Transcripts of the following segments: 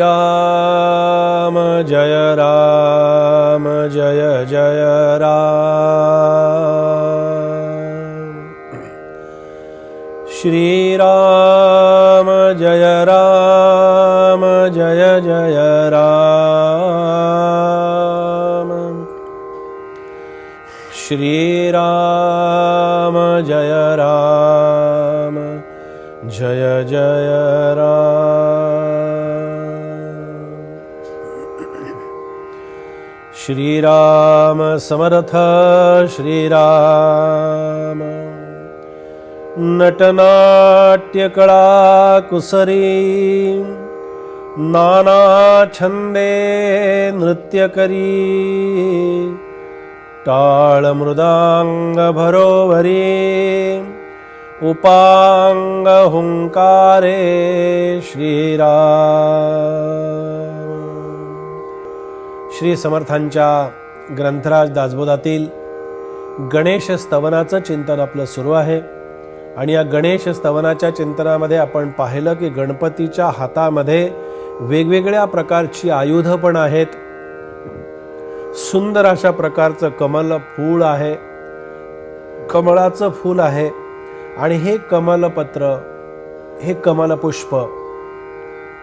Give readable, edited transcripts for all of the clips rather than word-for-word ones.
राम जय राम जय जय राम। श्री राम जय राम जय जय राम। श्री राम जय राम जय जय राम। श्री राम समर्थ श्री राम। नटनाट्य कला कुसरी नाना छंदे नृत्य करी। टाळ मृदांग भरोवरी उपांग हुंकारे श्रीराम। श्री समर्थांच्या ग्रंथराज दासबोधातील गणेश स्तवनाचं चिंतन आपलं सुरू आहे आणि या गणेश स्तवनाच्या चिंतनामध्ये आपण पाहिलं की गणपतीच्या हातामध्ये वेगवेगळ्या प्रकारची आयुधं पण आहेत. सुंदर अशा प्रकारचं कमल फूल आहे, कमळाचं फूल आहे आणि हे कमलपत्र, हे कमलपुष्प,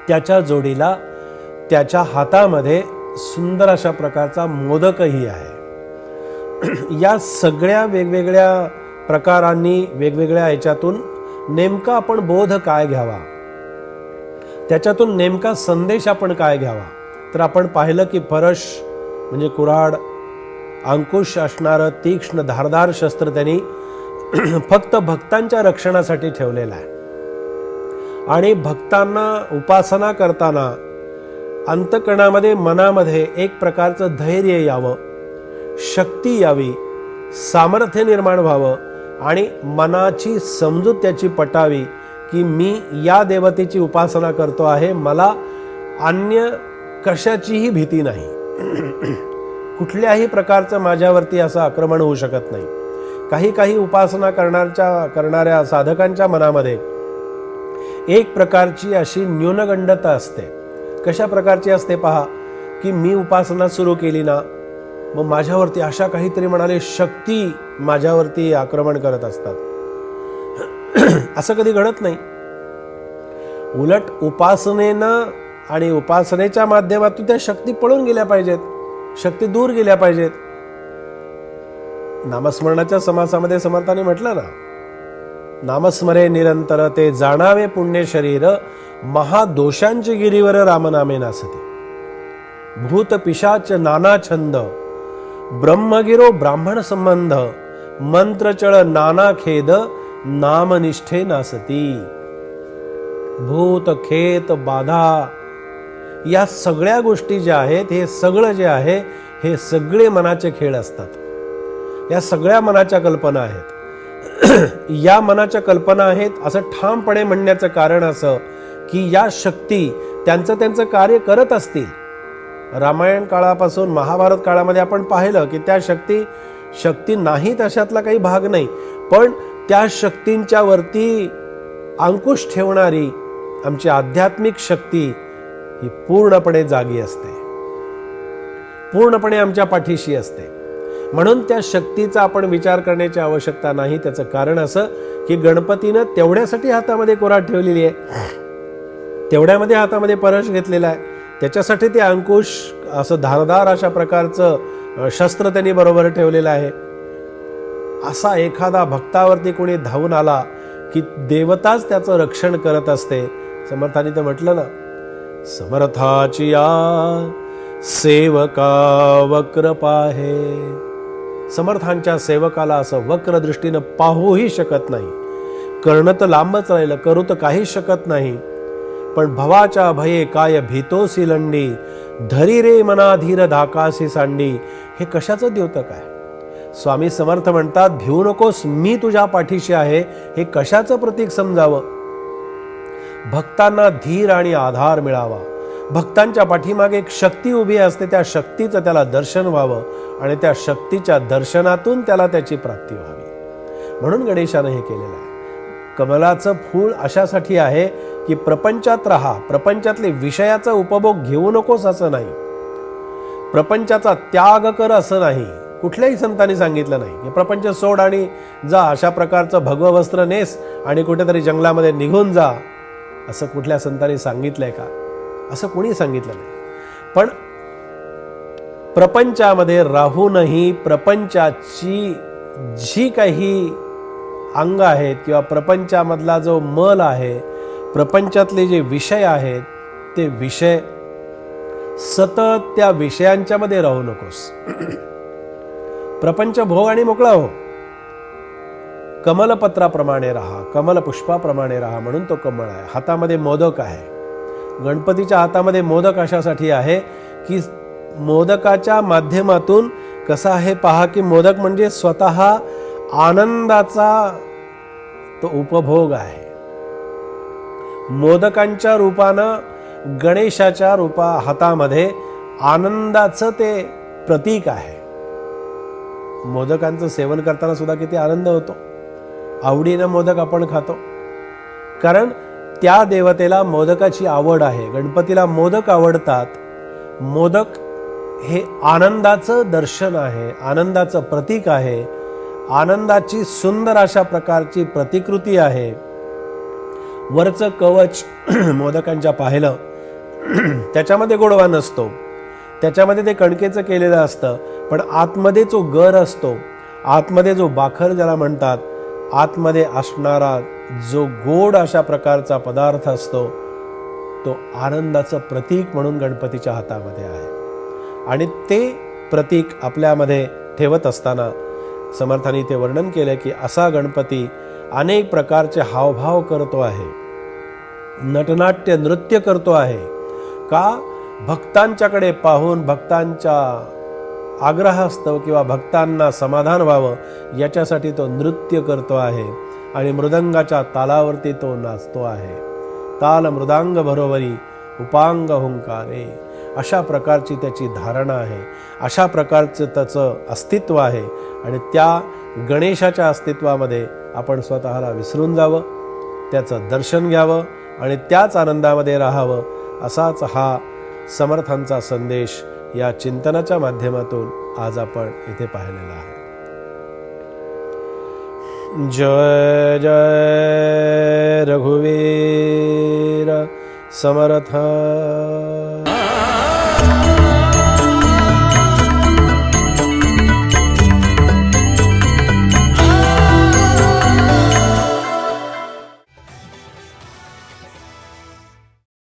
त्याच्या जोडीला त्याच्या हातामध्ये सुंदर अशा प्रकारचा मोदकही आहे. या सगळ्या वेगवेगळ्या प्रकारांनी, वेगवेगळ्या ह्याच्यातून नेमका आपण बोध काय घ्यावा, त्याच्यातून नेमका संदेश आपण काय घ्यावा. तर आपण पाहिलं की परश म्हणजे कुऱ्हाड, अंकुश असणारं तीक्ष्ण धारदार शस्त्र त्यांनी फक्त भक्तांच्या रक्षणासाठी ठेवलेलं आहे आणि भक्तांना उपासना करताना अंतकरणामध्ये, मनामध्ये एक प्रकारचं धैर्य यावं, शक्ती यावी, सामर्थ्य निर्माण व्हावं आणि मनाची समजूत त्याची पटावी की मी या देवतेची उपासना करतो आहे, मला अन्य कशाचीही भीती नाही, कुठल्याही प्रकारचं माझ्यावरती असं आक्रमण होऊ शकत नाही. काही उपासना करणाऱ्या साधकांच्या मनामध्ये एक प्रकारची अशी न्यूनगंडता असते. कशा प्रकारची असते पहा, की मी उपासना सुरू केली ना, मग माझ्यावरती अशा काहीतरी म्हणाले शक्ती माझ्यावरती आक्रमण करत असतात. असं कधी घडत नाही. उलट उपासनेनं आणि उपासनेच्या माध्यमातून त्या शक्ती पळून गेल्या पाहिजेत, शक्ती दूर गेल्या पाहिजेत. नामस्मरणाच्या समासामध्ये समर्थाने म्हटलं ना, नामस्मरे निरंतर ते जाणावे पुण्य शरीर, महादोषांची गिरीवर रामनामे नासते. भूत पिशाच नाना छंद, ब्रह्मगिरो ब्राह्मण संबंध, मंत्रचळ नाना खेद, नामनिष्ठे नासती. भूत खेत बाधा या सगळ्या गोष्टी ज्या आहेत, हे सगळं जे आहे हे सगळे मनाचे खेळ असतात. या सगळ्या मनाच्या कल्पना आहेत. या मनाच्या कल्पना आहेत असं ठामपणे म्हणण्याचं कारण असं की या शक्ती त्यांचं कार्य करत असतील. रामायण काळापासून महाभारत काळामध्ये आपण पाहिलं की त्या शक्ती नाही तशातला काही भाग नाही, पण त्या शक्तींच्या वरती अंकुश ठेवणारी आमची आध्यात्मिक शक्ती ही पूर्णपणे जागी असते, पूर्णपणे आमच्या पाठीशी असते. म्हणून त्या शक्तीचा आपण विचार करण्याची आवश्यकता नाही. त्याचं कारण असं की गणपतीनं तेवढ्यासाठी हातामध्ये कुऱ्हाड ठेवलेली आहे, तेवढ्यामध्ये हातामध्ये परश घेतलेला आहे, त्याच्यासाठी ते अंकुश असं धारदार अशा प्रकारचं शस्त्र त्यांनी बरोबर ठेवलेलं आहे. असा एखादा भक्तावरती कोणी धावून आला की देवताच त्याचं रक्षण करत असते. समर्थांनी तर म्हटलं ना, समर्थाची या सेवका वक्र पाहे. समर्थांच्या सेवकाला असं वक्र दृष्टीनं पाहूही शकत नाही. करणं तर लांबच राहिलं, करू तर काहीच शकत नाही. पण भवाच्या भये काय भीतोसी लंडी, धरी रे मना धीर धाकासी सांडी. हे कशाचं द्योतक आहे? स्वामी समर्थ म्हणतात, भिवू नकोस, मी तुझ्या पाठीशी आहे. हे कशाचं प्रतीक समजावं? भक्तांना धीर आणि आधार मिळावा. भक्तांच्या पाठीमागे एक शक्ती उभी असते, त्या शक्तीचं त्याला दर्शन व्हावं आणि त्या शक्तीच्या दर्शनातून त्याला त्याची प्राप्ती व्हावी. म्हणून गणेशानं हे केलेलं आहे. कमलाचं फूल अशासाठी आहे की प्रपंचात राहा, प्रपंचातले विषयाचा उपभोग घेऊ नकोस असं नाही, प्रपंचाचा त्याग कर असं नाही. कुठल्याही संतांनी सांगितलं नाही की प्रपंच सोड आणि जा, अशा प्रकारचं भगवं वस्त्र नेस आणि कुठेतरी जंगलामध्ये निघून जा, असं कुठल्या संतांनी सांगितलंय का? असं कोणी सांगितलं नाही. पण प्रपंचामध्ये राहूनही प्रपंचाची जी काही अंग आहेत किंवा प्रपंचामधला जो मल आहे, प्रपंचातले जे विषय आहेत, ते विषय सतत त्या विषयांच्या मध्ये राहू नकोस. प्रपंच भोग आणि मोकळा हो. कमलपत्राप्रमाणे राहा, कमलपुष्पाप्रमाणे राहा, म्हणून तो कमळ आहे. हातामध्ये मोदक आहे. गणपतीच्या हातामध्ये मोदक अशासाठी आहे की मोदकाच्या माध्यमातून कसा आहे पहा, की मोदक म्हणजे स्वतः आनंदाचा तो उपभोग आहे. मोदकांच्या रूपानं गणेशाच्या हातामध्ये आनंदाचं ते प्रतीक आहे. मोदकांचं सेवन करताना सुद्धा किती आनंद होतो. आवडीनं मोदक आपण खातो, कारण त्या देवतेला मोदकाची आवड आहे. गणपतीला मोदक आवडतात. मोदक हे आनंदाचं दर्शन आहे, आनंदाचं प्रतीक आहे, आनंदाची सुंदर अशा प्रकारची प्रतिकृती आहे. वरचं कवच मोदकांच्या पाहिलं, त्याच्यामध्ये गोडवा नसतो, त्याच्यामध्ये ते कणकेचं केलेलं असतं, पण आतमध्ये जो गर असतो, आतमध्ये जो बाखर ज्याला म्हणतात, आतमध्ये असणारा जो गोड अशा प्रकारचा पदार्थ असतो, तो आनंदाचं प्रतीक म्हणून गणपतीच्या हातामध्ये आहे. आणि ते प्रतीक आपल्यामध्ये ठेवत असताना समर्थांनी ते वर्णन केलं की असा गणपती अनेक प्रकारचे हावभाव करतो आहे, नटनाट्य नृत्य करतो आहे. का? भक्तांच्याकडे पाहून भक्तांच्या आग्रहास्तव किंवा भक्तांना समाधान व्हावं याच्यासाठी तो नृत्य करतो आहे. आणि मृदंगाच्या तालावरती तो नाचतो आहे. ताल मृदांग बरोबरी उपांग हुंकारे, अशा प्रकारची त्याची धारणा आहे, अशा प्रकारचं त्याचं अस्तित्व आहे. आणि त्या गणेशाच्या अस्तित्वामध्ये आपण स्वतःला विसरून जावं, त्याचं दर्शन घ्यावं आणि त्याच आनंदामध्ये राहावं, असाच हा समर्थांचा संदेश या चिंतनाच्या माध्यमातून आज आपण इथे पाहिलेला आहे. जय जय रघुवीर समर्थ.